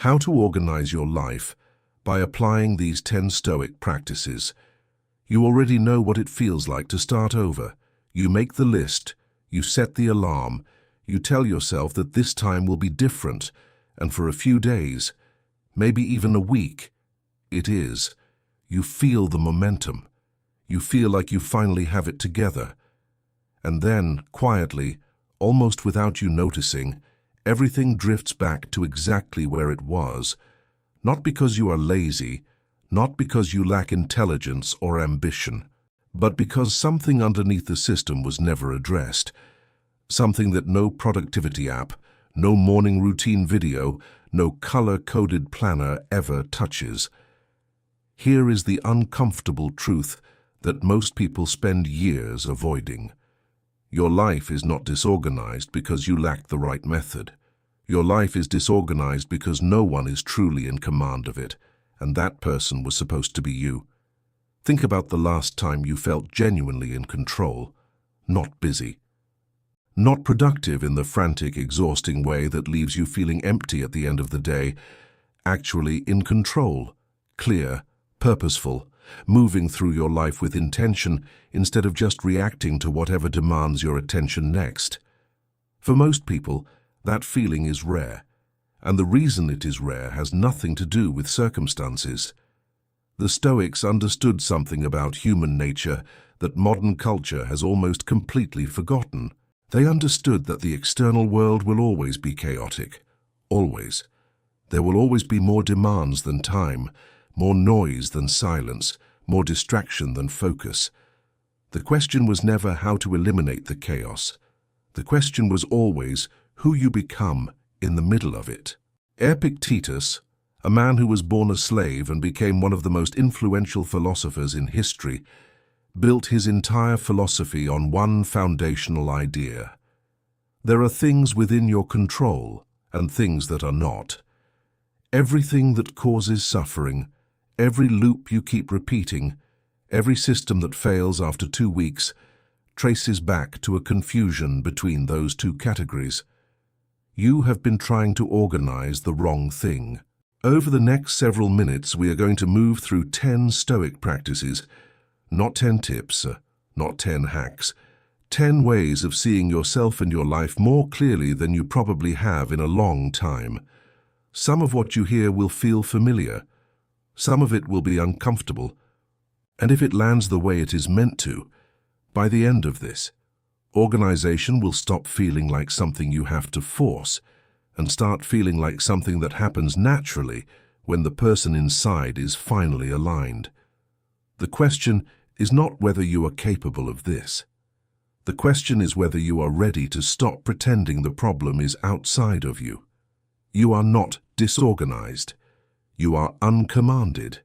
How to organize your life by applying these 10 Stoic practices. You already know what it feels like to start over. You make the list, you set the alarm, you tell yourself that this time will be different, and for a few days, maybe even a week, it is. You feel the momentum. You feel like you finally have it together. And then, quietly, almost without you noticing, everything drifts back to exactly where it was, not because you are lazy, not because you lack intelligence or ambition, but because something underneath the system was never addressed, something that no productivity app, no morning routine video, no color-coded planner ever touches. Here is the uncomfortable truth that most people spend years avoiding. Your life is not disorganized because you lack the right method. Your life is disorganized because no one is truly in command of it, and that person was supposed to be you. Think about the last time you felt genuinely in control, not busy. Not productive in the frantic, exhausting way that leaves you feeling empty at the end of the day. Actually in control, clear, purposeful, moving through your life with intention instead of just reacting to whatever demands your attention next. For most people, that feeling is rare, and the reason it is rare has nothing to do with circumstances. The Stoics understood something about human nature that modern culture has almost completely forgotten. They understood that the external world will always be chaotic. Always. There will always be more demands than time, more noise than silence, more distraction than focus. The question was never how to eliminate the chaos. The question was always who you become in the middle of it. Epictetus, a man who was born a slave and became one of the most influential philosophers in history, built his entire philosophy on one foundational idea. There are things within your control and things that are not. Everything that causes suffering, every loop you keep repeating, every system that fails after 2 weeks, traces back to a confusion between those two categories. You have been trying to organize the wrong thing. Over the next several minutes, we are going to move through 10 Stoic practices, not 10 tips, not 10 hacks, 10 ways of seeing yourself and your life more clearly than you probably have in a long time. Some of what you hear will feel familiar. Some of it will be uncomfortable. And if it lands the way it is meant to, by the end of this, organization will stop feeling like something you have to force and start feeling like something that happens naturally when the person inside is finally aligned. The question is not whether you are capable of this. The question is whether you are ready to stop pretending the problem is outside of you. You are not disorganized. You are uncommanded.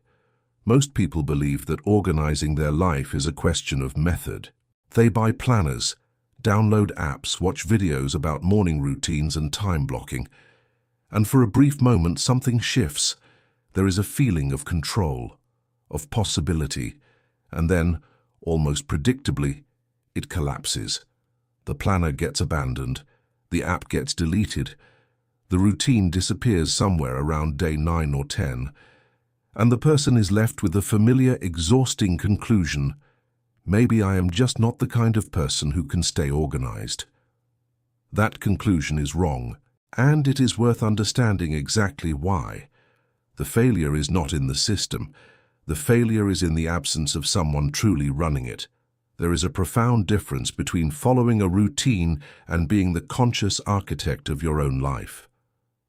Most people believe that organizing their life is a question of method. They buy planners, download apps, watch videos about morning routines and time blocking. And for a brief moment, something shifts. There is a feeling of control, of possibility, and then, almost predictably, it collapses. The planner gets abandoned, the app gets deleted, the routine disappears somewhere around day 9 or 10, and the person is left with the familiar, exhausting conclusion, maybe I am just not the kind of person who can stay organized. That conclusion is wrong, and it is worth understanding exactly why. The failure is not in the system. The failure is in the absence of someone truly running it. There is a profound difference between following a routine and being the conscious architect of your own life.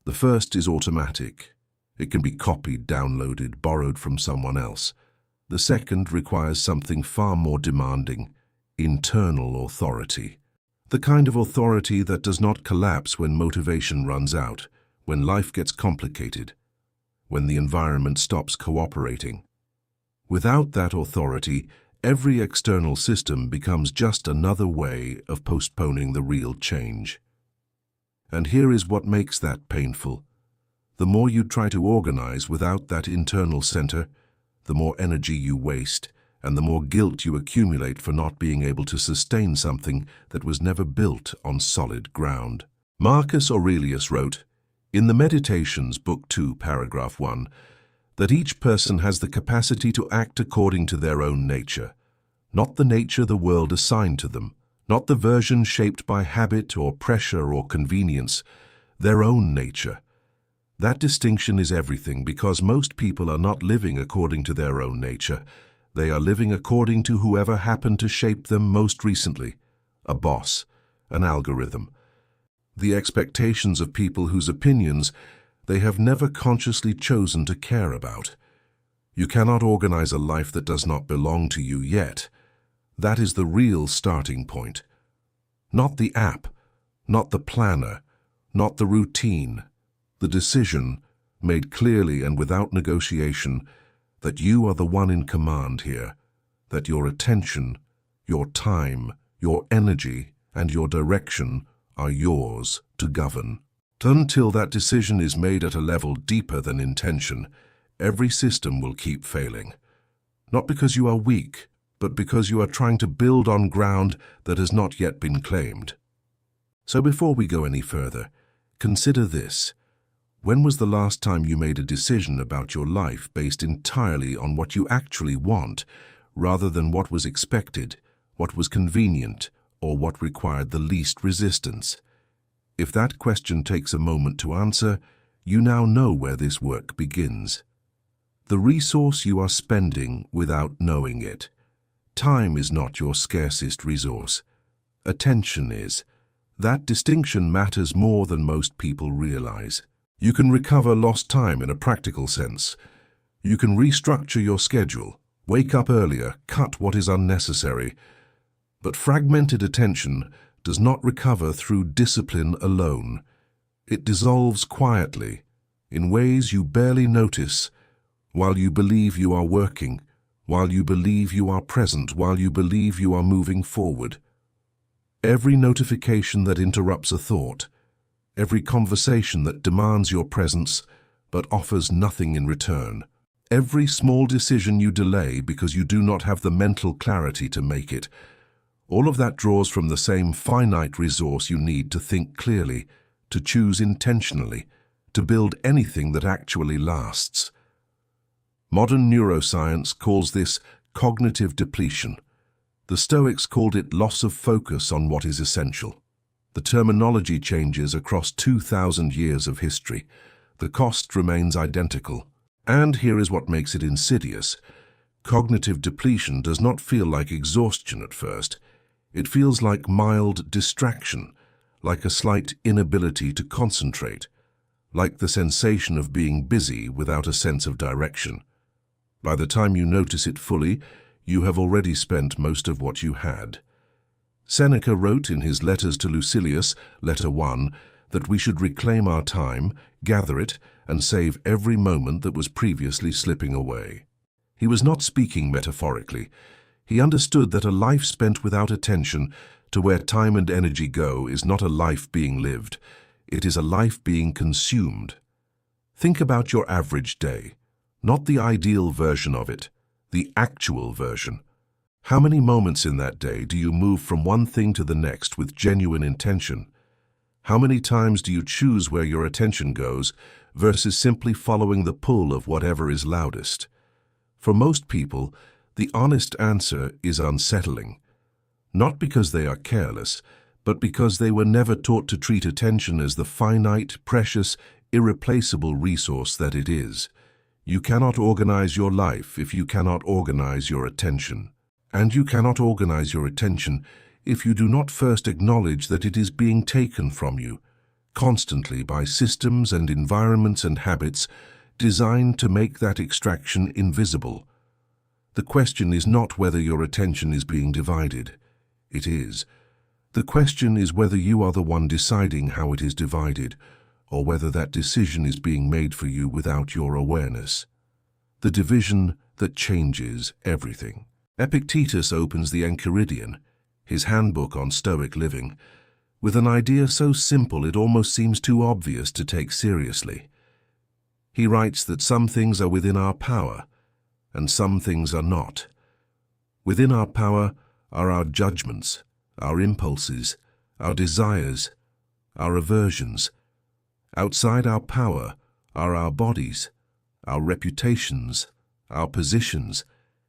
The first is automatic. It can be copied, downloaded, borrowed from someone else. The second requires something far more demanding, internal authority. The kind of authority that does not collapse when motivation runs out, when life gets complicated, when the environment stops cooperating. Without that authority, every external system becomes just another way of postponing the real change. And here is what makes that painful. The more you try to organize without that internal center, the more energy you waste, and the more guilt you accumulate for not being able to sustain something that was never built on solid ground. Marcus Aurelius wrote, In the Meditations, Book 2, Paragraph 1, that each person has the capacity to act according to their own nature, not the nature the world assigned to them, not the version shaped by habit or pressure or convenience, their own nature. That distinction is everything because most people are not living according to their own nature. They are living according to whoever happened to shape them most recently, a boss, an algorithm. The expectations of people whose opinions they have never consciously chosen to care about. You cannot organize a life that does not belong to you yet. That is the real starting point. Not the app, not the planner, not the routine. The decision, made clearly and without negotiation, that you are the one in command here, that your attention, your time, your energy, and your direction are yours to govern. Until that decision is made at a level deeper than intention, every system will keep failing. Not because you are weak, but because you are trying to build on ground that has not yet been claimed. So before we go any further, consider this. When was the last time you made a decision about your life based entirely on what you actually want, rather than what was expected, what was convenient, or what required the least resistance? If that question takes a moment to answer, you now know where this work begins. The resource you are spending without knowing it. Time is not your scarcest resource. Attention is. That distinction matters more than most people realize. You can recover lost time in a practical sense. You can restructure your schedule, wake up earlier, cut what is unnecessary. But fragmented attention does not recover through discipline alone. It dissolves quietly, in ways you barely notice, while you believe you are working, while you believe you are present, while you believe you are moving forward. Every notification that interrupts a thought, every conversation that demands your presence but offers nothing in return, every small decision you delay because you do not have the mental clarity to make it, all of that draws from the same finite resource you need to think clearly, to choose intentionally, to build anything that actually lasts. Modern neuroscience calls this cognitive depletion. The Stoics called it loss of focus on what is essential. The terminology changes across 2,000 years of history. The cost remains identical. And here is what makes it insidious. Cognitive depletion does not feel like exhaustion at first. It feels like mild distraction, like a slight inability to concentrate, like the sensation of being busy without a sense of direction. By the time you notice it fully, you have already spent most of what you had. Seneca wrote in his Letters to Lucilius, Letter 1, that we should reclaim our time, gather it, and save every moment that was previously slipping away. He was not speaking metaphorically. He understood that a life spent without attention to where time and energy go is not a life being lived. It is a life being consumed. Think about your average day, not the ideal version of it, the actual version. How many moments in that day do you move from one thing to the next with genuine intention? How many times do you choose where your attention goes versus simply following the pull of whatever is loudest? For most people, the honest answer is unsettling. Not because they are careless, but because they were never taught to treat attention as the finite, precious, irreplaceable resource that it is. You cannot organize your life if you cannot organize your attention. And you cannot organize your attention if you do not first acknowledge that it is being taken from you, constantly by systems and environments and habits designed to make that extraction invisible. The question is not whether your attention is being divided. It is. The question is whether you are the one deciding how it is divided, or whether that decision is being made for you without your awareness. The division that changes everything. Epictetus opens the Enchiridion, his handbook on Stoic living, with an idea so simple it almost seems too obvious to take seriously. He writes that some things are within our power, and some things are not. Within our power are our judgments, our impulses, our desires, our aversions, Outside our power are our bodies, our reputations, our positions,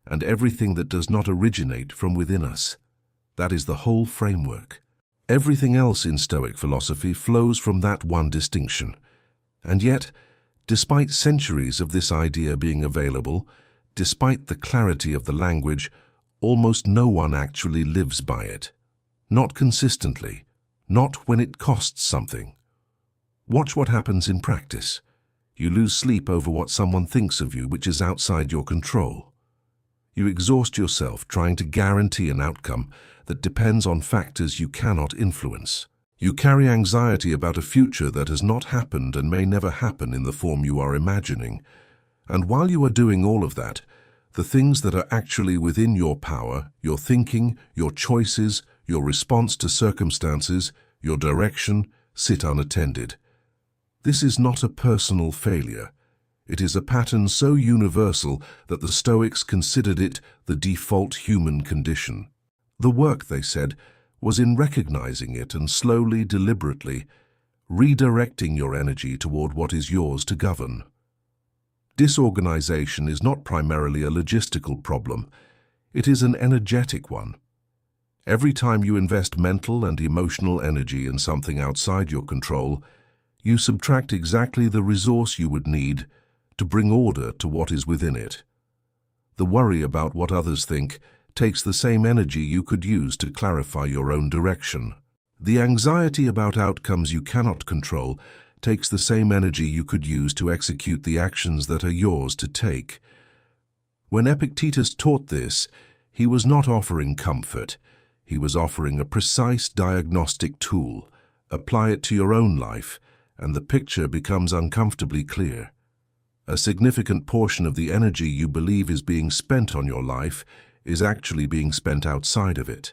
and everything that does not originate from within us. That is the whole framework. Everything else in Stoic philosophy flows from that one distinction. And yet, despite centuries of this idea being available, despite the clarity of the language, almost no one actually lives by it. Not consistently, not when it costs something. Watch what happens in practice. You lose sleep over what someone thinks of you which is outside your control. You exhaust yourself trying to guarantee an outcome that depends on factors you cannot influence. You carry anxiety about a future that has not happened and may never happen in the form you are imagining. And while you are doing all of that, the things that are actually within your power, your thinking, your choices, your response to circumstances, your direction, sit unattended. This is not a personal failure. It is a pattern so universal that the Stoics considered it the default human condition. The work, they said, was in recognizing it and slowly, deliberately, redirecting your energy toward what is yours to govern. Disorganization is not primarily a logistical problem. It is an energetic one. Every time you invest mental and emotional energy in something outside your control, you subtract exactly the resource you would need to bring order to what is within it. The worry about what others think takes the same energy you could use to clarify your own direction. The anxiety about outcomes you cannot control takes the same energy you could use to execute the actions that are yours to take. When Epictetus taught this, he was not offering comfort. He was offering a precise diagnostic tool. Apply it to your own life, and the picture becomes uncomfortably clear. A significant portion of the energy you believe is being spent on your life is actually being spent outside of it.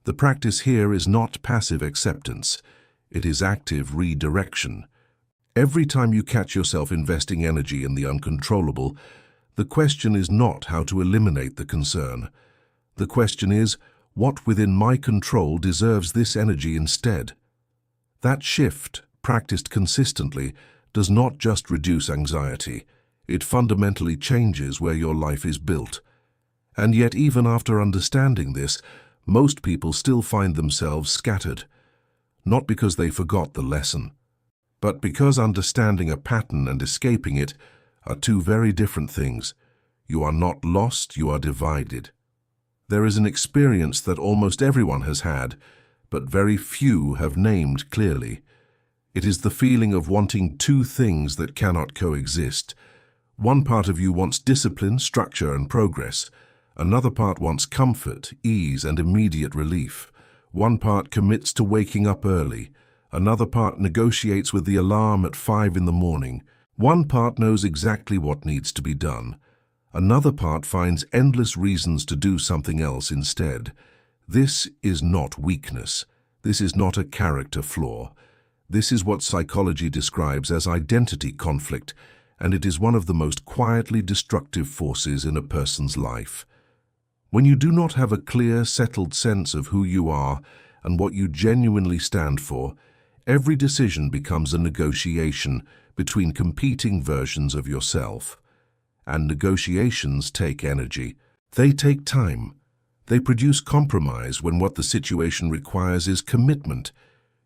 The practice here is not passive acceptance. It is active redirection. Every time you catch yourself investing energy in the uncontrollable, the question is not how to eliminate the concern. The question is, what within my control deserves this energy instead? That shift, practiced consistently, does not just reduce anxiety. It fundamentally changes where your life is built. And yet, even after understanding this, most people still find themselves scattered. Not because they forgot the lesson, but because understanding a pattern and escaping it are two very different things. You are not lost, you are divided. There is an experience that almost everyone has had, but very few have named clearly. It is the feeling of wanting two things that cannot coexist. One part of you wants discipline, structure, and progress. Another part wants comfort, ease, and immediate relief. One part commits to waking up early. Another part negotiates with the alarm at 5 in the morning. One part knows exactly what needs to be done. Another part finds endless reasons to do something else instead. This is not weakness. This is not a character flaw. This is what psychology describes as identity conflict, and it is one of the most quietly destructive forces in a person's life. When you do not have a clear, settled sense of who you are and what you genuinely stand for, every decision becomes a negotiation between competing versions of yourself. And negotiations take energy. They take time. They produce compromise when what the situation requires is commitment.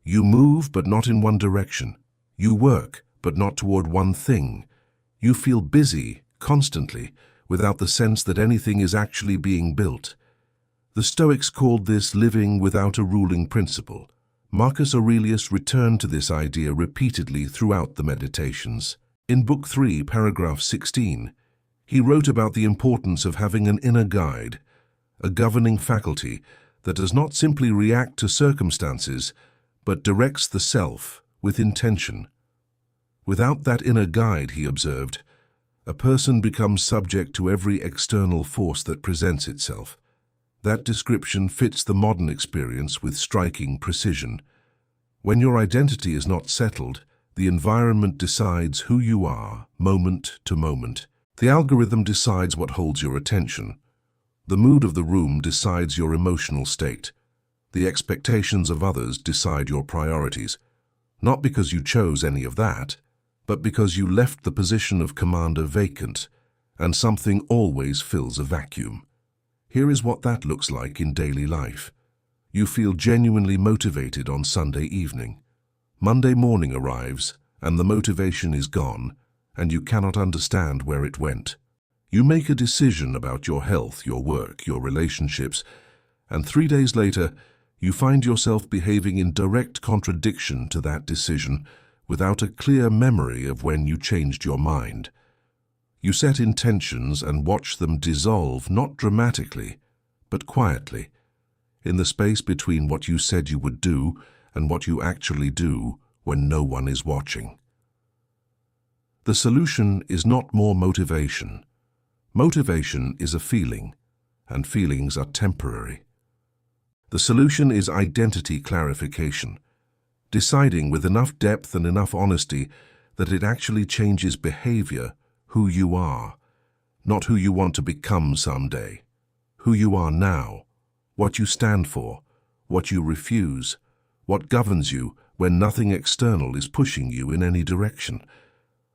You move, but not in one direction. You work, but not toward one thing. You feel busy, constantly, without the sense that anything is actually being built. The Stoics called this living without a ruling principle. Marcus Aurelius returned to this idea repeatedly throughout the Meditations. In Book 3, paragraph 16, he wrote about the importance of having an inner guide, a governing faculty that does not simply react to circumstances, but directs the self with intention. Without that inner guide, he observed, a person becomes subject to every external force that presents itself. That description fits the modern experience with striking precision. When your identity is not settled, the environment decides who you are, moment to moment. The algorithm decides what holds your attention. The mood of the room decides your emotional state. The expectations of others decide your priorities. Not because you chose any of that, but because you left the position of commander vacant, and something always fills a vacuum. Here is what that looks like in daily life. You feel genuinely motivated on Sunday evening. Monday morning arrives, and the motivation is gone, and you cannot understand where it went. You make a decision about your health, your work, your relationships, and 3 days later, you find yourself behaving in direct contradiction to that decision without a clear memory of when you changed your mind. You set intentions and watch them dissolve not dramatically, but quietly, in the space between what you said you would do and what you actually do when no one is watching. The solution is not more motivation. Motivation is a feeling, and feelings are temporary. The solution is identity clarification, deciding with enough depth and enough honesty that it actually changes behavior, who you are, not who you want to become someday, who you are now, what you stand for, what you refuse, what governs you when nothing external is pushing you in any direction.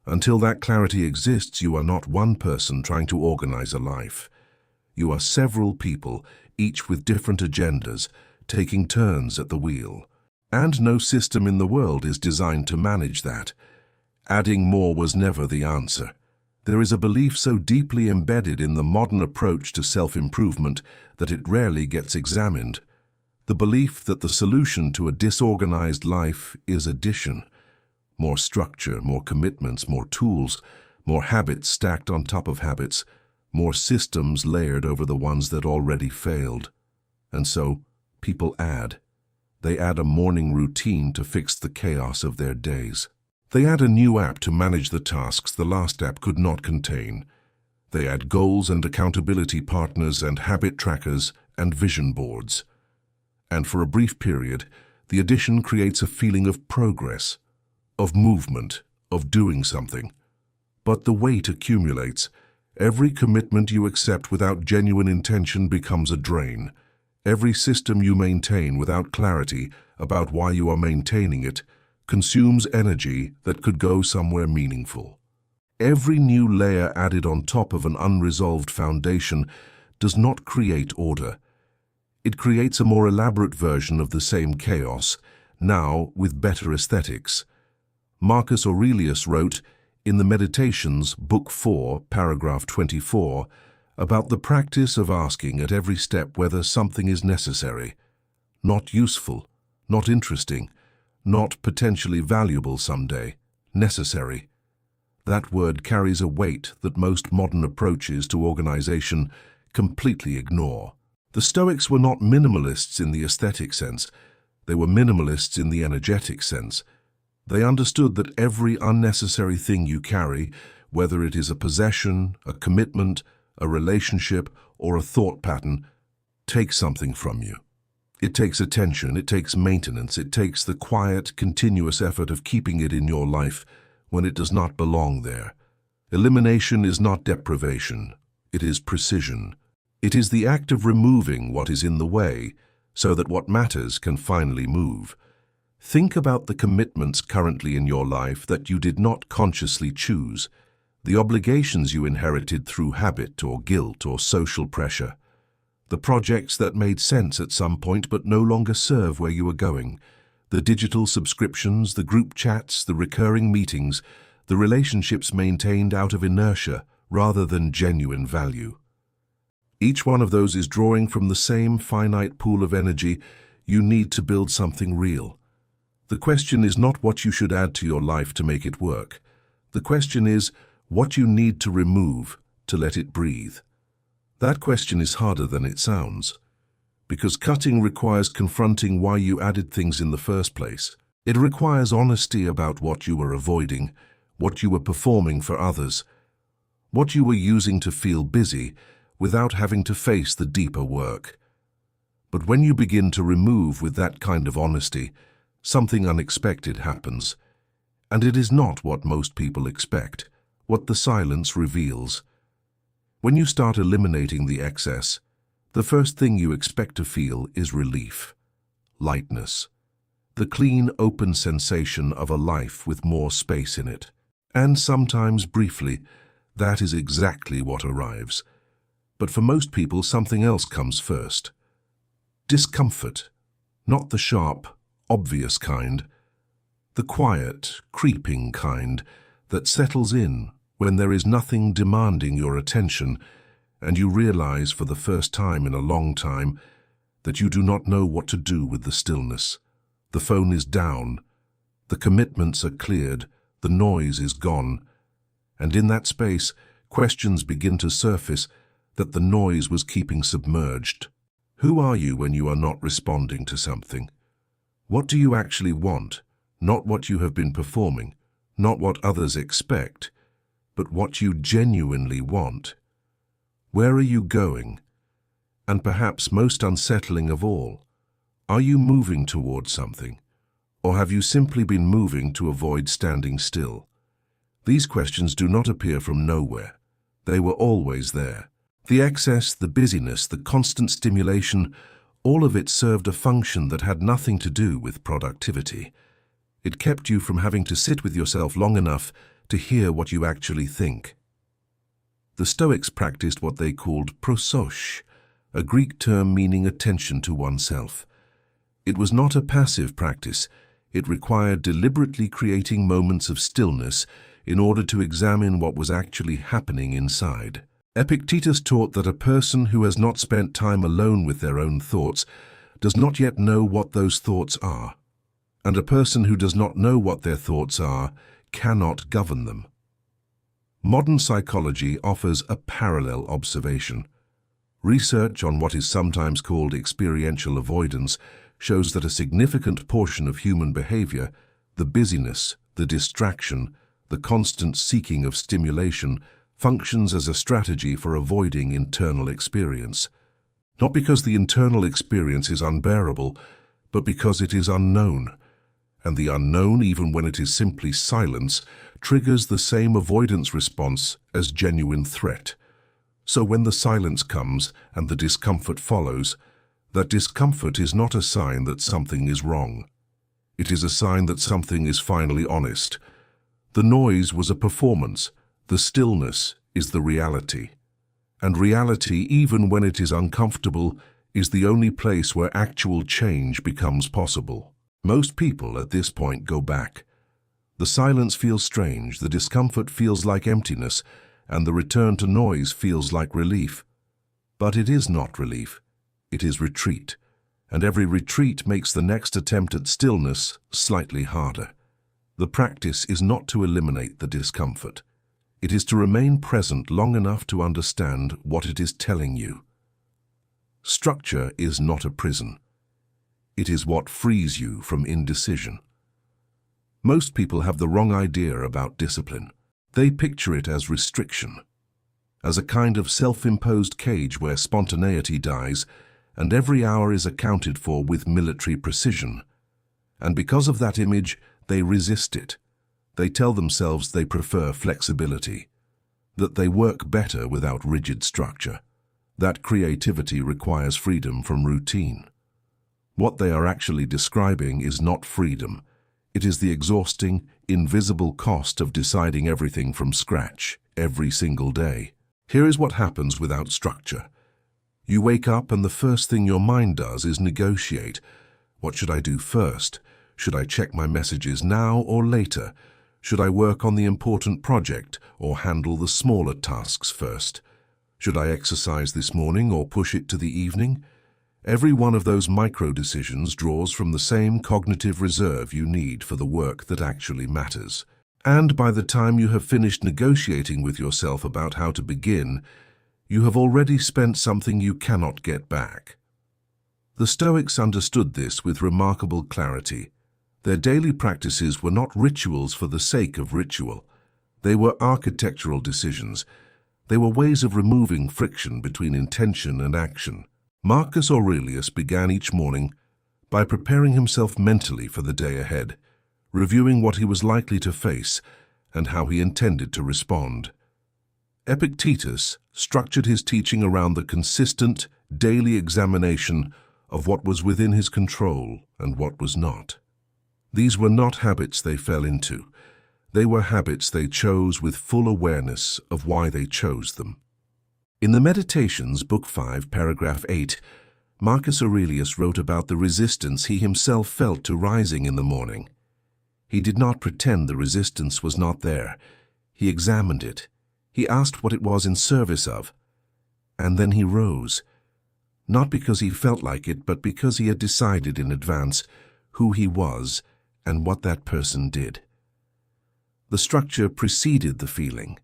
Until that clarity exists, you are not one person trying to organize a life. You are several people, each with different agendas, taking turns at the wheel. And no system in the world is designed to manage that. Adding more was never the answer. There is a belief so deeply embedded in the modern approach to self-improvement that it rarely gets examined. The belief that the solution to a disorganized life is addition. More structure, more commitments, more tools, more habits stacked on top of habits, more systems layered over the ones that already failed. And so, people add. They add a morning routine to fix the chaos of their days. They add a new app to manage the tasks the last app could not contain. They add goals and accountability partners and habit trackers and vision boards. And for a brief period, the addition creates a feeling of progress, of movement, of doing something. But the weight accumulates. Every commitment you accept without genuine intention becomes a drain. Every system you maintain without clarity about why you are maintaining it consumes energy that could go somewhere meaningful. Every new layer added on top of an unresolved foundation does not create order. It creates a more elaborate version of the same chaos, now with better aesthetics. Marcus Aurelius wrote, in the Meditations, Book 4, paragraph 24, about the practice of asking at every step whether something is necessary, not useful, not interesting, not potentially valuable someday, necessary. That word carries a weight that most modern approaches to organization completely ignore. The Stoics were not minimalists in the aesthetic sense. They were minimalists in the energetic sense. They understood that every unnecessary thing you carry, whether it is a possession, a commitment, a relationship, or a thought pattern, takes something from you. It takes attention, it takes maintenance, it takes the quiet, continuous effort of keeping it in your life when it does not belong there. Elimination is not deprivation, it is precision. It is the act of removing what is in the way so that what matters can finally move. Think about the commitments currently in your life that you did not consciously choose, the obligations you inherited through habit or guilt or social pressure, the projects that made sense at some point but no longer serve where you are going, the digital subscriptions, the group chats, the recurring meetings, the relationships maintained out of inertia rather than genuine value. Each one of those is drawing from the same finite pool of energy you need to build something real. The question is not what you should add to your life to make it work. The question is what you need to remove to let it breathe. That question is harder than it sounds, because cutting requires confronting why you added things in the first place. It requires honesty about what you were avoiding, what you were performing for others, what you were using to feel busy without having to face the deeper work. But when you begin to remove with that kind of honesty, something unexpected happens. And it is not what most people expect, what the silence reveals. When you start eliminating the excess, the first thing you expect to feel is relief, lightness. the clean, open sensation of a life with more space in it. And sometimes, briefly, that is exactly what arrives. But for most people, something else comes first. Discomfort, not the sharp, obvious kind, the quiet, creeping kind that settles in when there is nothing demanding your attention and you realize for the first time in a long time that you do not know what to do with the stillness. The phone is down, the commitments are cleared, the noise is gone, and in that space, questions begin to surface that the noise was keeping submerged. Who are you when you are not responding to something? What do you actually want? Not what you have been performing, not what others expect, but what you genuinely want. Where are you going? And perhaps most unsettling of all, are you moving towards something? Or have you simply been moving to avoid standing still? These questions do not appear from nowhere. They were always there. The excess, the busyness, the constant stimulation, all of it served a function that had nothing to do with productivity. It kept you from having to sit with yourself long enough to hear what you actually think. The Stoics practiced what they called prosos, a Greek term meaning attention to oneself. It was not a passive practice. It required deliberately creating moments of stillness in order to examine what was actually happening inside. Epictetus taught that a person who has not spent time alone with their own thoughts does not yet know what those thoughts are, and a person who does not know what their thoughts are cannot govern them. Modern psychology offers a parallel observation. Research on what is sometimes called experiential avoidance shows that a significant portion of human behavior, the busyness, the distraction, the constant seeking of stimulation, functions as a strategy for avoiding internal experience. Not because the internal experience is unbearable, but because it is unknown. And the unknown, even when it is simply silence, triggers the same avoidance response as genuine threat. So when the silence comes and the discomfort follows, that discomfort is not a sign that something is wrong. It is a sign that something is finally honest. The noise was a performance. The stillness is the reality. And reality, even when it is uncomfortable, is the only place where actual change becomes possible. Most people at this point go back. The silence feels strange, the discomfort feels like emptiness, and the return to noise feels like relief. But it is not relief. It is retreat. And every retreat makes the next attempt at stillness slightly harder. The practice is not to eliminate the discomfort. It is to remain present long enough to understand what it is telling you. Structure is not a prison. It is what frees you from indecision. Most people have the wrong idea about discipline. They picture it as restriction, as a kind of self-imposed cage where spontaneity dies and every hour is accounted for with military precision. And because of that image, they resist it. They tell themselves they prefer flexibility, that they work better without rigid structure, that creativity requires freedom from routine. What they are actually describing is not freedom. It is the exhausting, invisible cost of deciding everything from scratch every single day. Here is what happens without structure. You wake up and the first thing your mind does is negotiate. What should I do first? Should I check my messages now or later? Should I work on the important project or handle the smaller tasks first? Should I exercise this morning or push it to the evening? Every one of those micro-decisions draws from the same cognitive reserve you need for the work that actually matters. And by the time you have finished negotiating with yourself about how to begin, you have already spent something you cannot get back. The Stoics understood this with remarkable clarity. Their daily practices were not rituals for the sake of ritual. They were architectural decisions. They were ways of removing friction between intention and action. Marcus Aurelius began each morning by preparing himself mentally for the day ahead, reviewing what he was likely to face and how he intended to respond. Epictetus structured his teaching around the consistent, daily examination of what was within his control and what was not. These were not habits they fell into. They were habits they chose with full awareness of why they chose them. In the Meditations, Book 5, paragraph 8, Marcus Aurelius wrote about the resistance he himself felt to rising in the morning. He did not pretend the resistance was not there. He examined it. He asked what it was in service of. And then he rose, not because he felt like it, but because he had decided in advance who he was and what that person did. The structure preceded the feeling.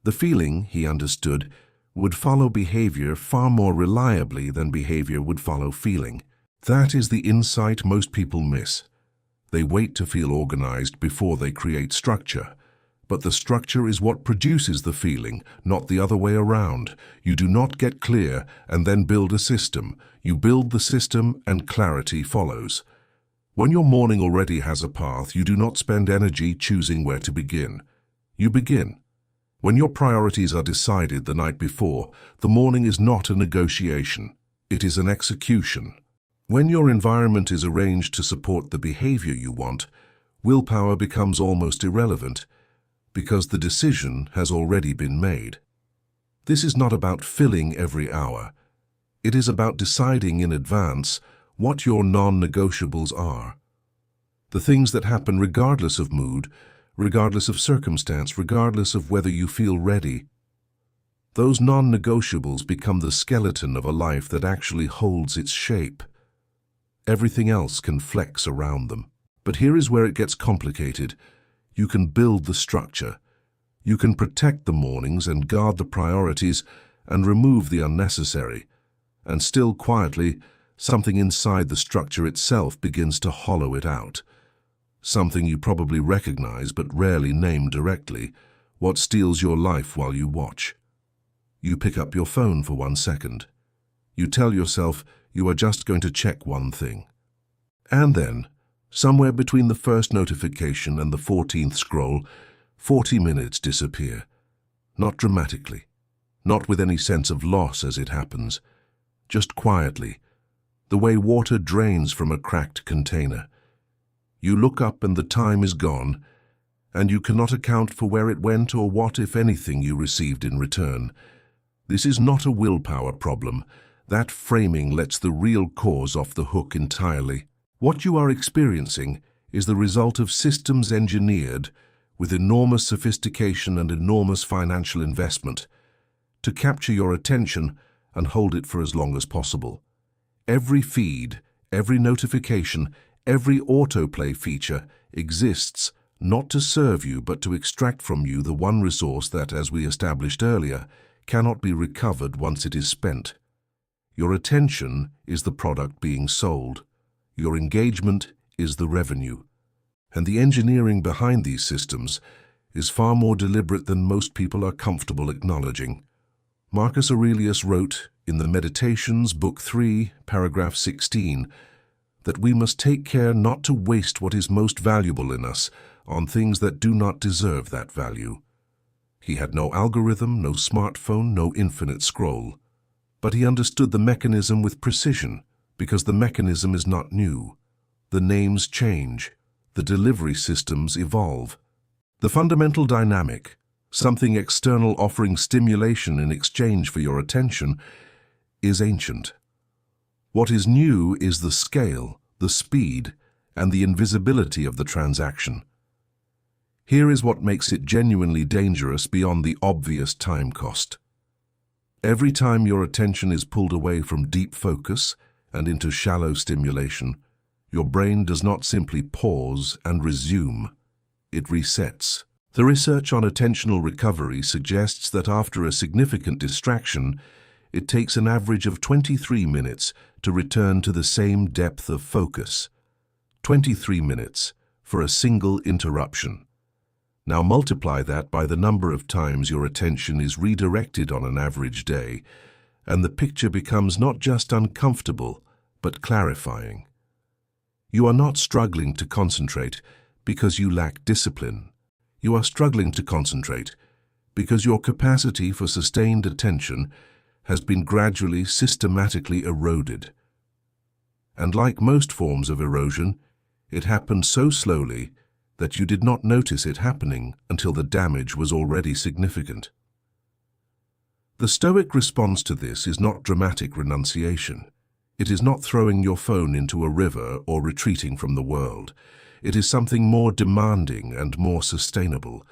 The feeling, he understood, would follow behavior far more reliably than behavior would follow feeling. That is the insight most people miss. They wait to feel organized before they create structure. But the structure is what produces the feeling, not the other way around. You do not get clear and then build a system. You build the system and clarity follows. When your morning already has a path, you do not spend energy choosing where to begin. You begin. When your priorities are decided the night before, the morning is not a negotiation. It is an execution. When your environment is arranged to support the behavior you want, willpower becomes almost irrelevant, because the decision has already been made. This is not about filling every hour. It is about deciding in advance what your non-negotiables are. The things that happen regardless of mood, regardless of circumstance, regardless of whether you feel ready. Those non-negotiables become the skeleton of a life that actually holds its shape. Everything else can flex around them. But here is where it gets complicated. You can build the structure. You can protect the mornings and guard the priorities and remove the unnecessary. And still quietly, something inside the structure itself begins to hollow it out. Something you probably recognize but rarely name directly, what steals your life while you watch. You pick up your phone for 1 second. You tell yourself you are just going to check one thing. And then, somewhere between the first notification and the 14th scroll, 40 minutes disappear. Not dramatically, not with any sense of loss as it happens, just quietly, the way water drains from a cracked container. You look up and the time is gone, and you cannot account for where it went or what, if anything, you received in return. This is not a willpower problem. That framing lets the real cause off the hook entirely. What you are experiencing is the result of systems engineered with enormous sophistication and enormous financial investment to capture your attention and hold it for as long as possible. Every feed, every notification, every autoplay feature exists not to serve you but to extract from you the one resource that, as we established earlier, cannot be recovered once it is spent. Your attention is the product being sold. Your engagement is the revenue. And the engineering behind these systems is far more deliberate than most people are comfortable acknowledging. Marcus Aurelius wrote in the Meditations, Book 3, paragraph 16, that we must take care not to waste what is most valuable in us on things that do not deserve that value. He had no algorithm, no smartphone, no infinite scroll. But he understood the mechanism with precision, because the mechanism is not new. The names change. The delivery systems evolve. The fundamental dynamic, something external offering stimulation in exchange for your attention, is ancient. What is new is the scale, the speed, and the invisibility of the transaction. Here is what makes it genuinely dangerous beyond the obvious time cost. Every time your attention is pulled away from deep focus and into shallow stimulation, your brain does not simply pause and resume. It resets. The research on attentional recovery suggests that after a significant distraction, it takes an average of 23 minutes to return to the same depth of focus. 23 minutes for a single interruption. Now multiply that by the number of times your attention is redirected on an average day, and the picture becomes not just uncomfortable, but clarifying. You are not struggling to concentrate because you lack discipline. You are struggling to concentrate because your capacity for sustained attention has been gradually, systematically eroded. And like most forms of erosion, It happened so slowly that you did not notice it happening until the damage was already significant. The Stoic response to this is not dramatic renunciation. It is not throwing your phone into a river or retreating from the world. It is something more demanding and more sustainable,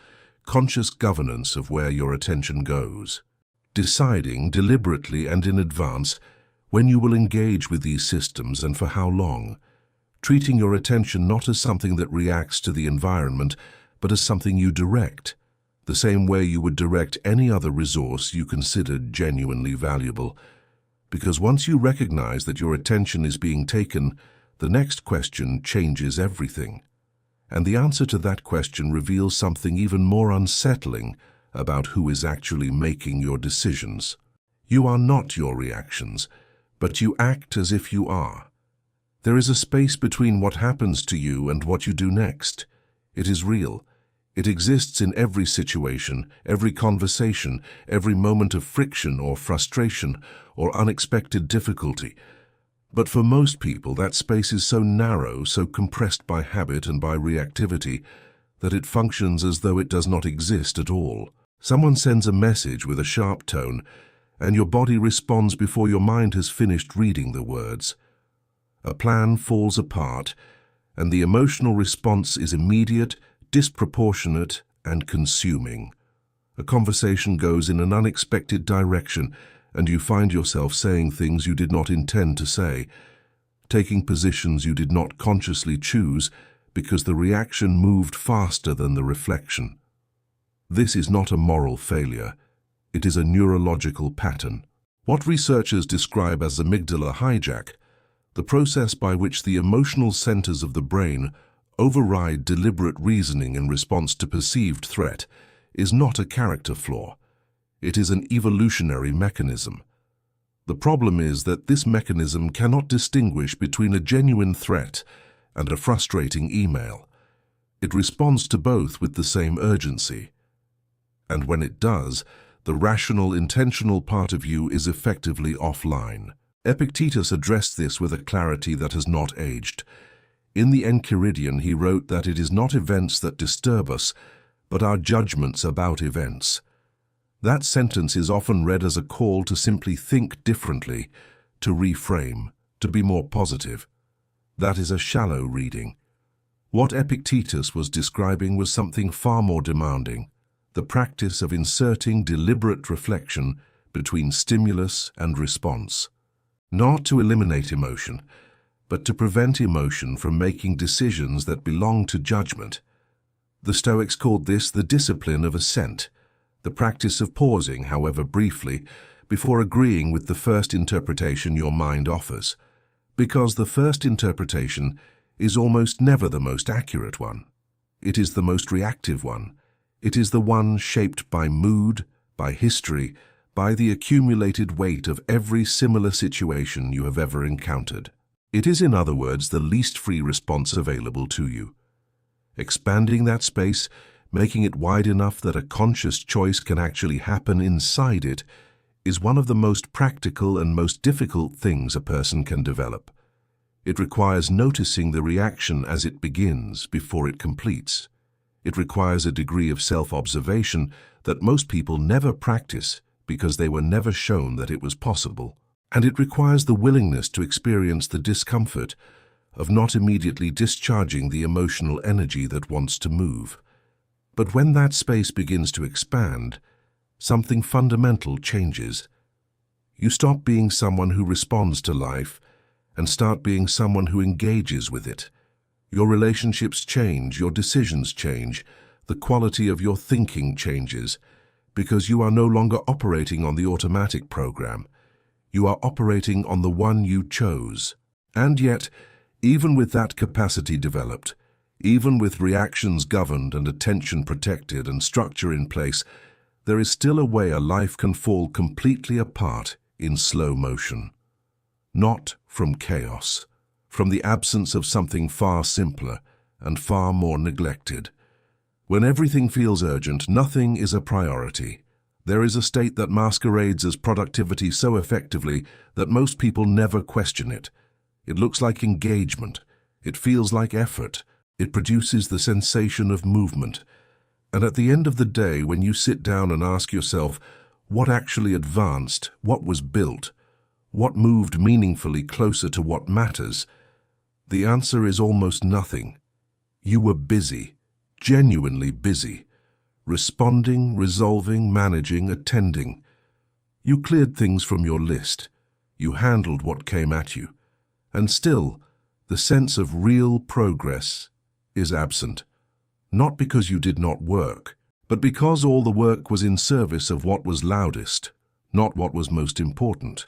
conscious governance of where your attention goes. Deciding deliberately and in advance when you will engage with these systems and for how long. Treating your attention not as something that reacts to the environment, but as something you direct, the same way you would direct any other resource you considered genuinely valuable. Because once you recognize that your attention is being taken, the next question changes everything. And the answer to that question reveals something even more unsettling about who is actually making your decisions. You are not your reactions, but you act as if you are. There is a space between what happens to you and what you do next. It is real. It exists in every situation, every conversation, every moment of friction or frustration or unexpected difficulty. But for most people, that space is so narrow, so compressed by habit and by reactivity, that it functions as though it does not exist at all. Someone sends a message with a sharp tone, and your body responds before your mind has finished reading the words. A plan falls apart, and the emotional response is immediate, disproportionate, and consuming. A conversation goes in an unexpected direction, and you find yourself saying things you did not intend to say, taking positions you did not consciously choose because the reaction moved faster than the reflection. This is not a moral failure. It is a neurological pattern. What researchers describe as amygdala hijack, the process by which the emotional centers of the brain override deliberate reasoning in response to perceived threat, is not a character flaw. It is an evolutionary mechanism. The problem is that this mechanism cannot distinguish between a genuine threat and a frustrating email. It responds to both with the same urgency. And when it does, the rational, intentional part of you is effectively offline. Epictetus addressed this with a clarity that has not aged. In the Enchiridion, he wrote that it is not events that disturb us, but our judgments about events. That sentence is often read as a call to simply think differently, to reframe, to be more positive. That is a shallow reading. What Epictetus was describing was something far more demanding, the practice of inserting deliberate reflection between stimulus and response. Not to eliminate emotion, but to prevent emotion from making decisions that belong to judgment. The Stoics called this the discipline of assent, the practice of pausing, however briefly, before agreeing with the first interpretation your mind offers, because the first interpretation is almost never the most accurate one. It is the most reactive one. It is the one shaped by mood, by history, by the accumulated weight of every similar situation you have ever encountered. It is, in other words, the least free response available to you. Expanding that space, making it wide enough that a conscious choice can actually happen inside it, is one of the most practical and most difficult things a person can develop. It requires noticing the reaction as it begins before it completes. It requires a degree of self-observation that most people never practice because they were never shown that it was possible. And it requires the willingness to experience the discomfort of not immediately discharging the emotional energy that wants to move. But when that space begins to expand, something fundamental changes. You stop being someone who responds to life and start being someone who engages with it. Your relationships change, your decisions change, the quality of your thinking changes, because you are no longer operating on the automatic program. You are operating on the one you chose. And yet, even with that capacity developed, even with reactions governed and attention protected and structure in place, there is still a way a life can fall completely apart in slow motion. Not from chaos, from the absence of something far simpler and far more neglected. When everything feels urgent, nothing is a priority. There is a state that masquerades as productivity so effectively that most people never question it. It looks like engagement. It feels like effort. It produces the sensation of movement. And at the end of the day, when you sit down and ask yourself, what actually advanced, what was built, what moved meaningfully closer to what matters, the answer is almost nothing. You were busy, genuinely busy, responding, resolving, managing, attending. You cleared things from your list. You handled what came at you. And still, the sense of real progress is absent. Not because you did not work, but because all the work was in service of what was loudest, not what was most important.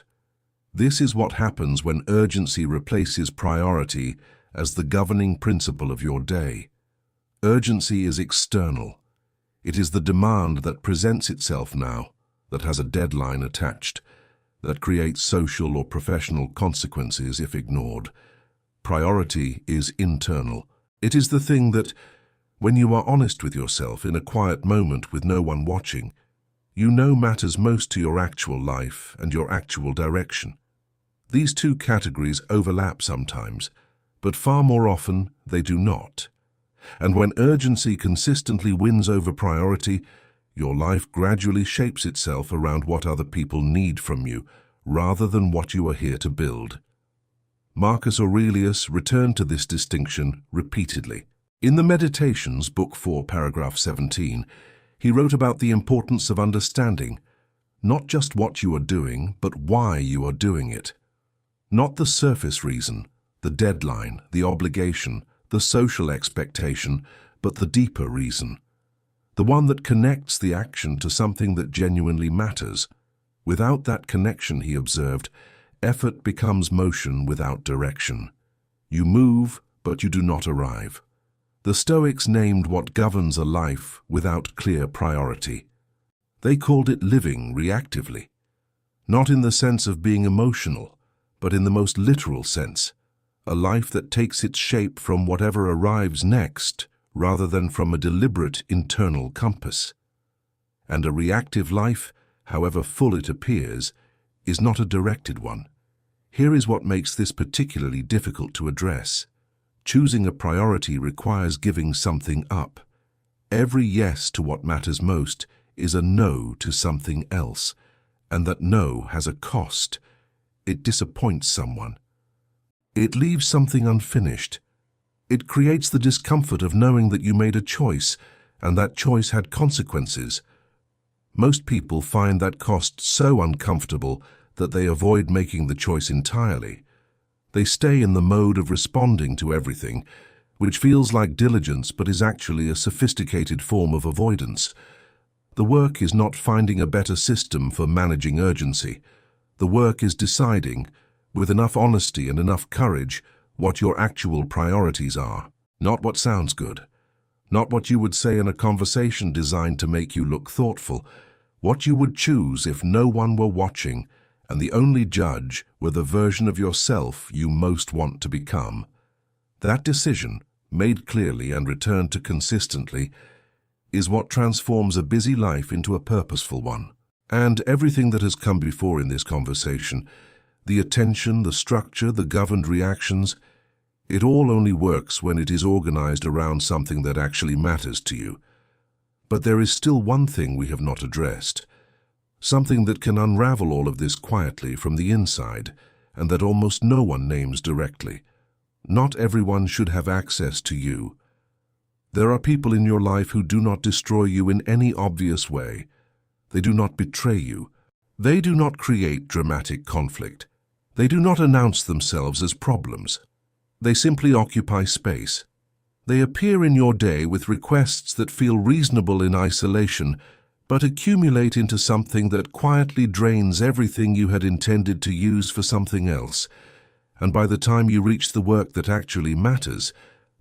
This is what happens when urgency replaces priority as the governing principle of your day. Urgency is external. It is the demand that presents itself now, that has a deadline attached, that creates social or professional consequences if ignored. Priority is internal. It is the thing that, when you are honest with yourself in a quiet moment with no one watching, you know matters most to your actual life and your actual direction. These two categories overlap sometimes, but far more often they do not. And when urgency consistently wins over priority, your life gradually shapes itself around what other people need from you, rather than what you are here to build. Marcus Aurelius returned to this distinction repeatedly. In the Meditations, Book 4, paragraph 17, he wrote about the importance of understanding not just what you are doing, but why you are doing it. Not the surface reason, the deadline, the obligation, the social expectation, but the deeper reason. The one that connects the action to something that genuinely matters. Without that connection, he observed, effort becomes motion without direction. You move, but you do not arrive. The Stoics named what governs a life without clear priority. They called it living reactively, not in the sense of being emotional, but in the most literal sense, a life that takes its shape from whatever arrives next rather than from a deliberate internal compass. And a reactive life, however full it appears, is not a directed one. Here is what makes this particularly difficult to address. Choosing a priority requires giving something up. Every yes to what matters most is a no to something else, and that no has a cost. It disappoints someone. It leaves something unfinished. It creates the discomfort of knowing that you made a choice, and that choice had consequences. Most people find that cost so uncomfortable that they avoid making the choice entirely. They stay in the mode of responding to everything, which feels like diligence but is actually a sophisticated form of avoidance. The work is not finding a better system for managing urgency. The work is deciding, with enough honesty and enough courage, what your actual priorities are. Not what sounds good. Not what you would say in a conversation designed to make you look thoughtful. What you would choose if no one were watching, and the only judge were the version of yourself you most want to become. That decision, made clearly and returned to consistently, is what transforms a busy life into a purposeful one. And everything that has come before in this conversation, the attention, the structure, the governed reactions, it all only works when it is organized around something that actually matters to you. But there is still one thing we have not addressed. Something that can unravel all of this quietly from the inside, and that almost no one names directly. Not everyone should have access to you. There are people in your life who do not destroy you in any obvious way. They do not betray you. They do not create dramatic conflict. They do not announce themselves as problems. They simply occupy space. They appear in your day with requests that feel reasonable in isolation, but accumulate into something that quietly drains everything you had intended to use for something else. And by the time you reach the work that actually matters,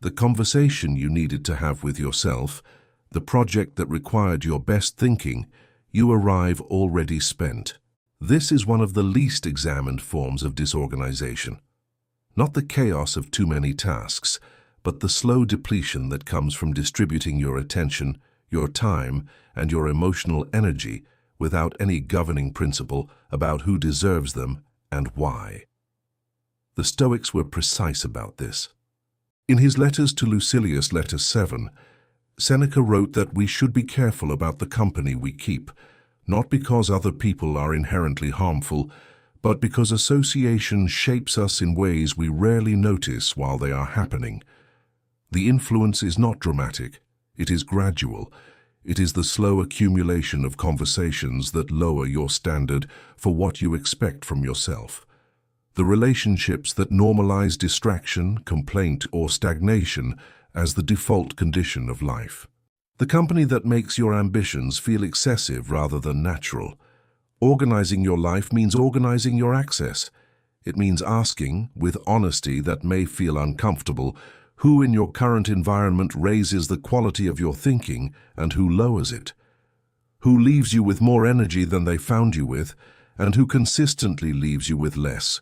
the conversation you needed to have with yourself, the project that required your best thinking, you arrive already spent. This is one of the least examined forms of disorganization. Not the chaos of too many tasks, but the slow depletion that comes from distributing your attention, your time, and your emotional energy without any governing principle about who deserves them and why. The Stoics were precise about this. In his letters to Lucilius, letter 7, Seneca wrote that we should be careful about the company we keep, not because other people are inherently harmful, but because association shapes us in ways we rarely notice while they are happening. The influence is not dramatic, it is gradual. It is the slow accumulation of conversations that lower your standard for what you expect from yourself. The relationships that normalize distraction, complaint, or stagnation as the default condition of life. The company that makes your ambitions feel excessive rather than natural. Organizing your life means organizing your access. It means asking, with honesty that may feel uncomfortable, who in your current environment raises the quality of your thinking and who lowers it. Who leaves you with more energy than they found you with, and who consistently leaves you with less.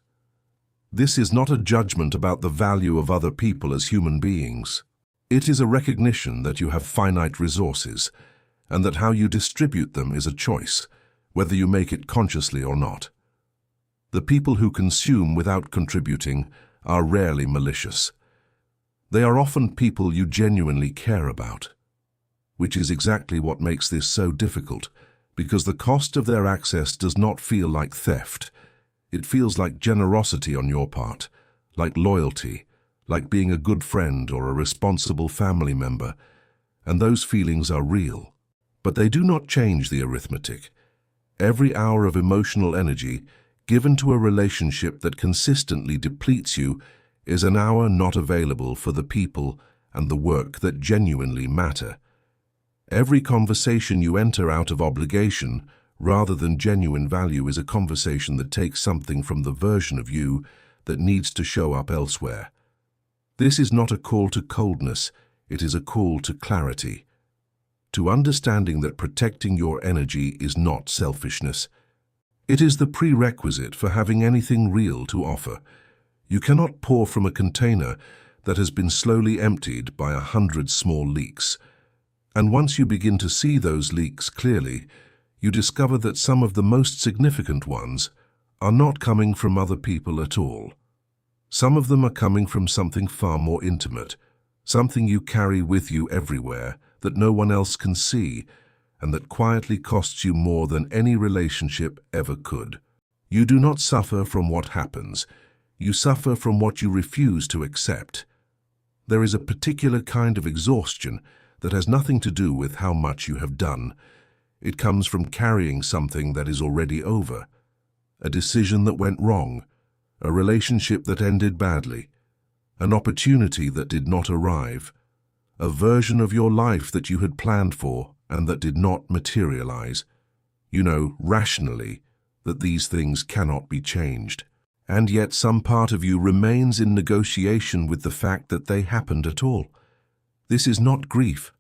This is not a judgment about the value of other people as human beings. It is a recognition that you have finite resources, and that how you distribute them is a choice, whether you make it consciously or not. The people who consume without contributing are rarely malicious. They are often people you genuinely care about, which is exactly what makes this so difficult, because the cost of their access does not feel like theft. It feels like generosity on your part, like loyalty, like being a good friend or a responsible family member, and those feelings are real. But they do not change the arithmetic. Every hour of emotional energy given to a relationship that consistently depletes you is an hour not available for the people and the work that genuinely matter. Every conversation you enter out of obligation rather than genuine value is a conversation that takes something from the version of you that needs to show up elsewhere. This is not a call to coldness, it is a call to clarity, to understanding that protecting your energy is not selfishness. It is the prerequisite for having anything real to offer. You cannot pour from a container that has been slowly emptied by 100 small leaks. And once you begin to see those leaks clearly, you discover that some of the most significant ones are not coming from other people at all. Some of them are coming from something far more intimate, something you carry with you everywhere that no one else can see, and that quietly costs you more than any relationship ever could. You do not suffer from what happens. You suffer from what you refuse to accept. There is a particular kind of exhaustion that has nothing to do with how much you have done. It comes from carrying something that is already over, a decision that went wrong, a relationship that ended badly, an opportunity that did not arrive, a version of your life that you had planned for and that did not materialize. You know, rationally, that these things cannot be changed. And yet some part of you remains in negotiation with the fact that they happened at all. This is not grief.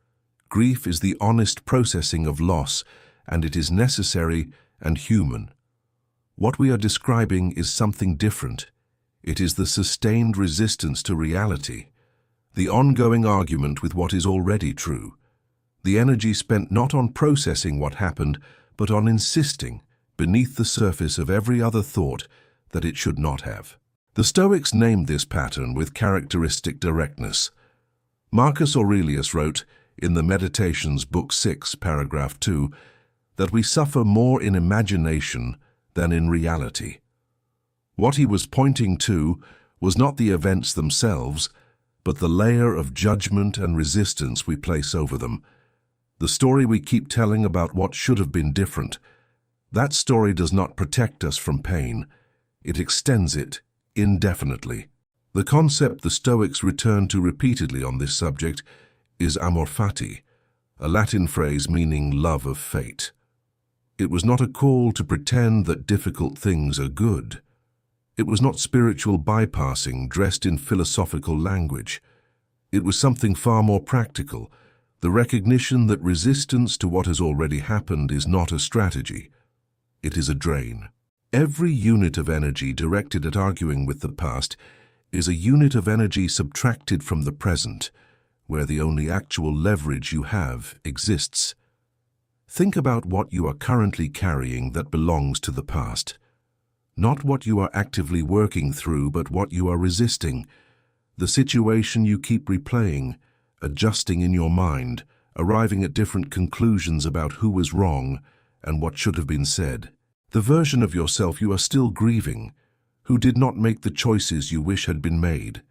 Grief is the honest processing of loss, and it is necessary and human. What we are describing is something different. It is the sustained resistance to reality, the ongoing argument with what is already true, the energy spent not on processing what happened, but on insisting, beneath the surface of every other thought, that it should not have. The Stoics named this pattern with characteristic directness. Marcus Aurelius wrote, in the Meditations, Book 6, paragraph 2, that we suffer more in imagination than in reality. What he was pointing to was not the events themselves, but the layer of judgment and resistance we place over them. The story we keep telling about what should have been different. That story does not protect us from pain. It extends it indefinitely. The concept the Stoics return to repeatedly on this subject is amor fati, a Latin phrase meaning love of fate. It was not a call to pretend that difficult things are good. It was not spiritual bypassing dressed in philosophical language. It was something far more practical, the recognition that resistance to what has already happened is not a strategy. It is a drain. Every unit of energy directed at arguing with the past is a unit of energy subtracted from the present, where the only actual leverage you have exists. Think about what you are currently carrying that belongs to the past. Not what you are actively working through, but what you are resisting. The situation you keep replaying, adjusting in your mind, arriving at different conclusions about who was wrong and what should have been said. The version of yourself you are still grieving, who did not make the choices you wish had been made.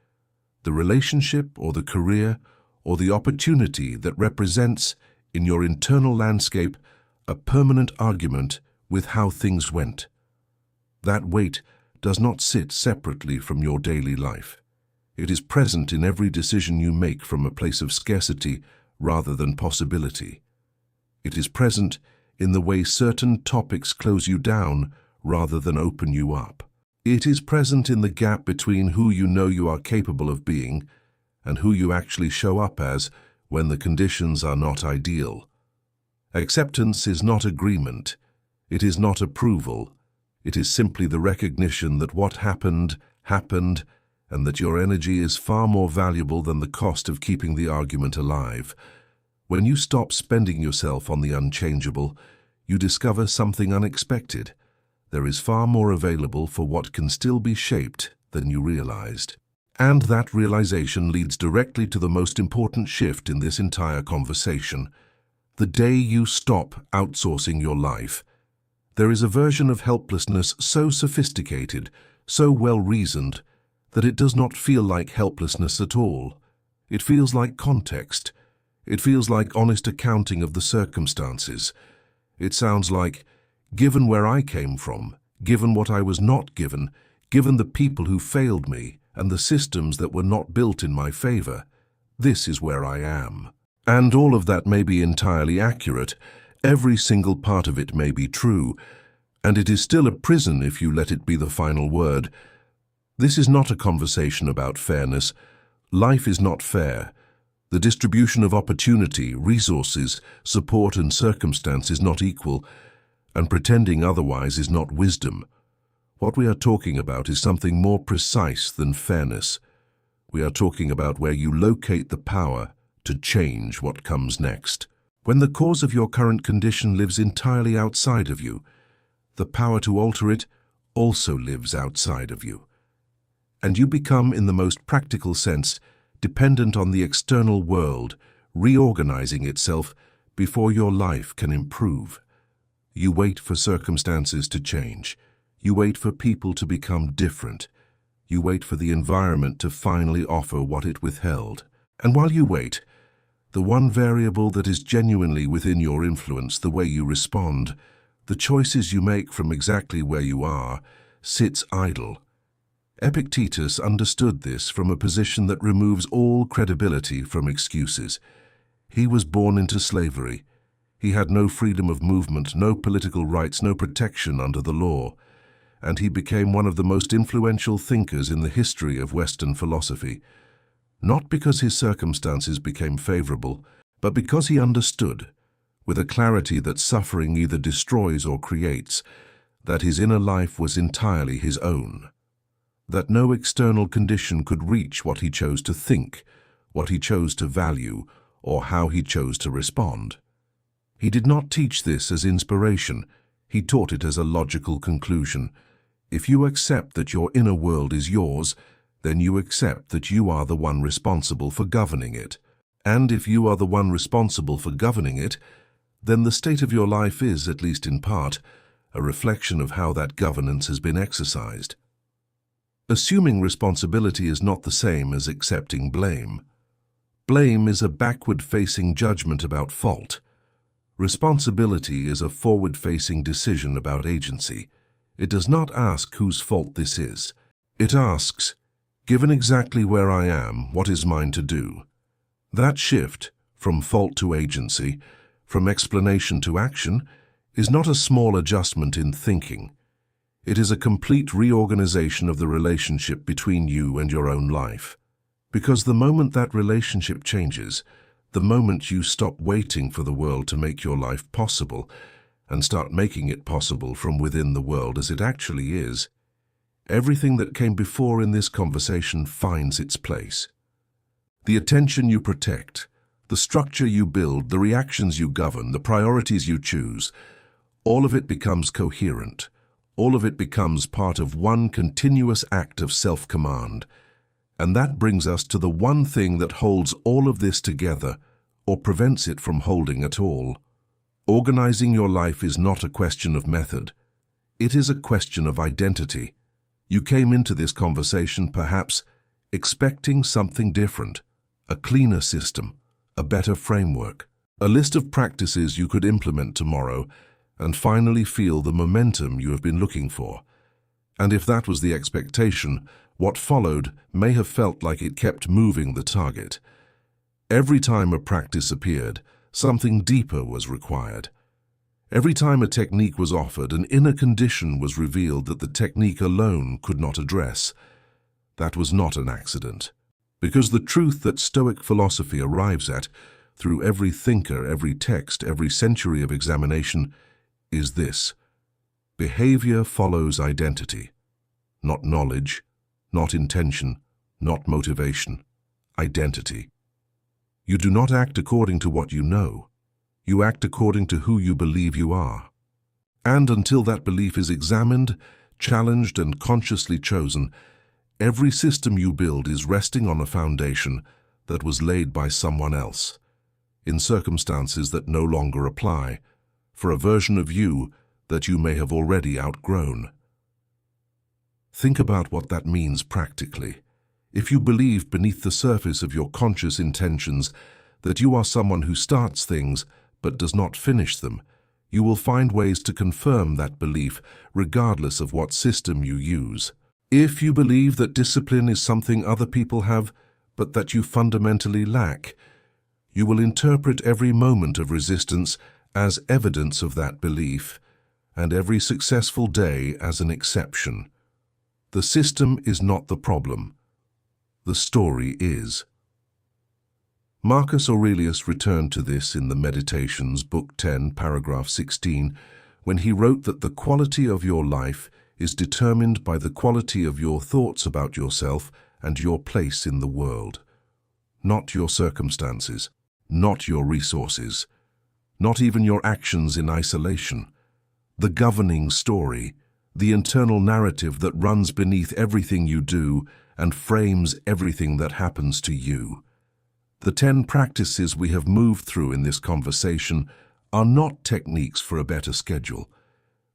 The relationship or the career or the opportunity that represents, in your internal landscape, a permanent argument with how things went. That weight does not sit separately from your daily life. It is present in every decision you make from a place of scarcity rather than possibility. It is present in the way certain topics close you down rather than open you up. It is present in the gap between who you know you are capable of being and who you actually show up as when the conditions are not ideal. Acceptance is not agreement. It is not approval. It is simply the recognition that what happened, happened, and that your energy is far more valuable than the cost of keeping the argument alive. When you stop spending yourself on the unchangeable, you discover something unexpected. There is far more available for what can still be shaped than you realized. And that realization leads directly to the most important shift in this entire conversation. The day you stop outsourcing your life. There is a version of helplessness so sophisticated, so well-reasoned, that it does not feel like helplessness at all. It feels like context. It feels like honest accounting of the circumstances. It sounds like, given where I came from, given what I was not given the people who failed me and the systems that were not built in my favor, this is where I am. And all of that may be entirely accurate. Every single part of it may be true, and it is still a prison if you let it be the final word. This is not a conversation about fairness. Life is not fair. The distribution of opportunity, resources, support and circumstance is not equal, and pretending otherwise is not wisdom. What we are talking about is something more precise than fairness. We are talking about where you locate the power to change what comes next. When the cause of your current condition lives entirely outside of you, the power to alter it also lives outside of you. And you become, in the most practical sense, dependent on the external world, reorganizing itself before your life can improve. You wait for circumstances to change. You wait for people to become different. You wait for the environment to finally offer what it withheld. And while you wait, the one variable that is genuinely within your influence, the way you respond, the choices you make from exactly where you are, sits idle. Epictetus understood this from a position that removes all credibility from excuses. He was born into slavery. He had no freedom of movement, no political rights, no protection under the law. And he became one of the most influential thinkers in the history of Western philosophy. Not because his circumstances became favorable, but because he understood, with a clarity that suffering either destroys or creates, that his inner life was entirely his own. That no external condition could reach what he chose to think, what he chose to value, or how he chose to respond. He did not teach this as inspiration. He taught it as a logical conclusion. If you accept that your inner world is yours, then you accept that you are the one responsible for governing it. And if you are the one responsible for governing it, then the state of your life is, at least in part, a reflection of how that governance has been exercised. Assuming responsibility is not the same as accepting blame. Blame is a backward-facing judgment about fault. Responsibility is a forward-facing decision about agency. It does not ask whose fault this is. It asks, given exactly where I am, what is mine to do? That shift, from fault to agency, from explanation to action, is not a small adjustment in thinking. It is a complete reorganization of the relationship between you and your own life. Because the moment that relationship changes, the moment you stop waiting for the world to make your life possible and start making it possible from within the world as it actually is, everything that came before in this conversation finds its place. The attention you protect, the structure you build, the reactions you govern, the priorities you choose, all of it becomes coherent. All of it becomes part of one continuous act of self-command. And that brings us to the one thing that holds all of this together, or prevents it from holding at all. Organizing your life is not a question of method. It is a question of identity. You came into this conversation perhaps expecting something different, a cleaner system, a better framework, a list of practices you could implement tomorrow and finally feel the momentum you have been looking for. And if that was the expectation, what followed may have felt like it kept moving the target. Every time a practice appeared, something deeper was required. Every time a technique was offered, an inner condition was revealed that the technique alone could not address. That was not an accident. Because the truth that Stoic philosophy arrives at, through every thinker, every text, every century of examination, is this: behavior follows identity. Not knowledge, not intention, not motivation. Identity. You do not act according to what you know. You act according to who you believe you are. And until that belief is examined, challenged, and consciously chosen, every system you build is resting on a foundation that was laid by someone else, in circumstances that no longer apply, for a version of you that you may have already outgrown. Think about what that means practically. If you believe beneath the surface of your conscious intentions that you are someone who starts things but does not finish them, you will find ways to confirm that belief regardless of what system you use. If you believe that discipline is something other people have but that you fundamentally lack, you will interpret every moment of resistance as evidence of that belief, and every successful day as an exception. The system is not the problem. The story is. Marcus Aurelius returned to this in the Meditations, Book 10, paragraph 16, when he wrote that the quality of your life is determined by the quality of your thoughts about yourself and your place in the world. Not your circumstances, not your resources, not even your actions in isolation. The governing story, the internal narrative that runs beneath everything you do and frames everything that happens to you. The 10 practices we have moved through in this conversation are not techniques for a better schedule.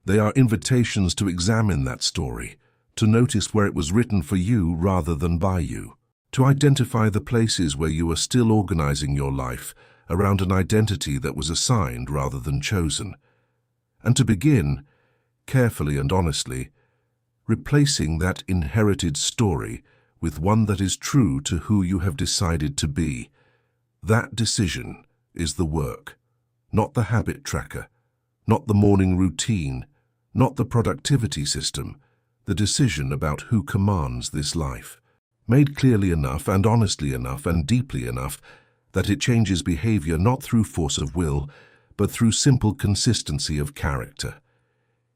They are invitations to examine that story, to notice where it was written for you rather than by you, to identify the places where you are still organizing your life around an identity that was assigned rather than chosen, and to begin, carefully and honestly, replacing that inherited story with one that is true to who you have decided to be. That decision is the work, not the habit tracker, not the morning routine, not the productivity system, the decision about who commands this life, made clearly enough and honestly enough and deeply enough that it changes behavior not through force of will, but through simple consistency of character.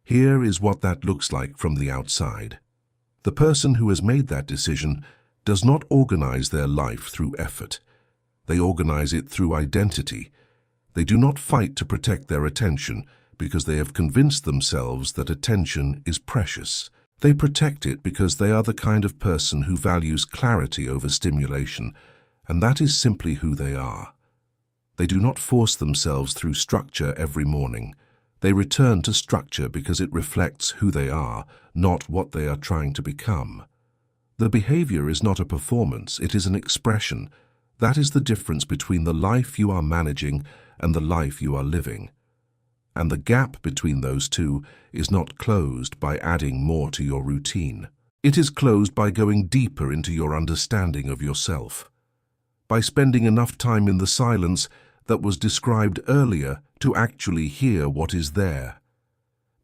Here is what that looks like from the outside. The person who has made that decision does not organize their life through effort. They organize it through identity. They do not fight to protect their attention because they have convinced themselves that attention is precious. They protect it because they are the kind of person who values clarity over stimulation, and that is simply who they are. They do not force themselves through structure every morning. They return to structure because it reflects who they are, not what they are trying to become. The behavior is not a performance, it is an expression. That is the difference between the life you are managing and the life you are living. And the gap between those two is not closed by adding more to your routine. It is closed by going deeper into your understanding of yourself, by spending enough time in the silence that was described earlier to actually hear what is there,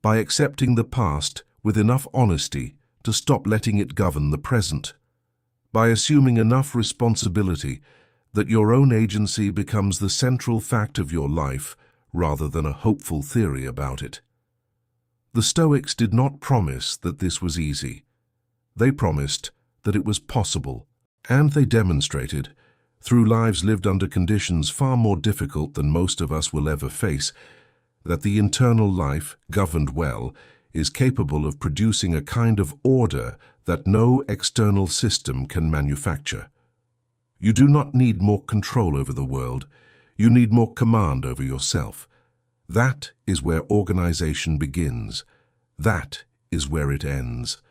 by accepting the past with enough honesty to stop letting it govern the present, by assuming enough responsibility that your own agency becomes the central fact of your life rather than a hopeful theory about it. The Stoics did not promise that this was easy. They promised that it was possible, and they demonstrated, through lives lived under conditions far more difficult than most of us will ever face, that the internal life, governed well, is capable of producing a kind of order that no external system can manufacture. You do not need more control over the world. You need more command over yourself. That is where organization begins. That is where it ends.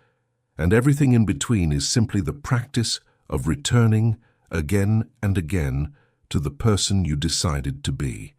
And everything in between is simply the practice of returning again and again to the person you decided to be.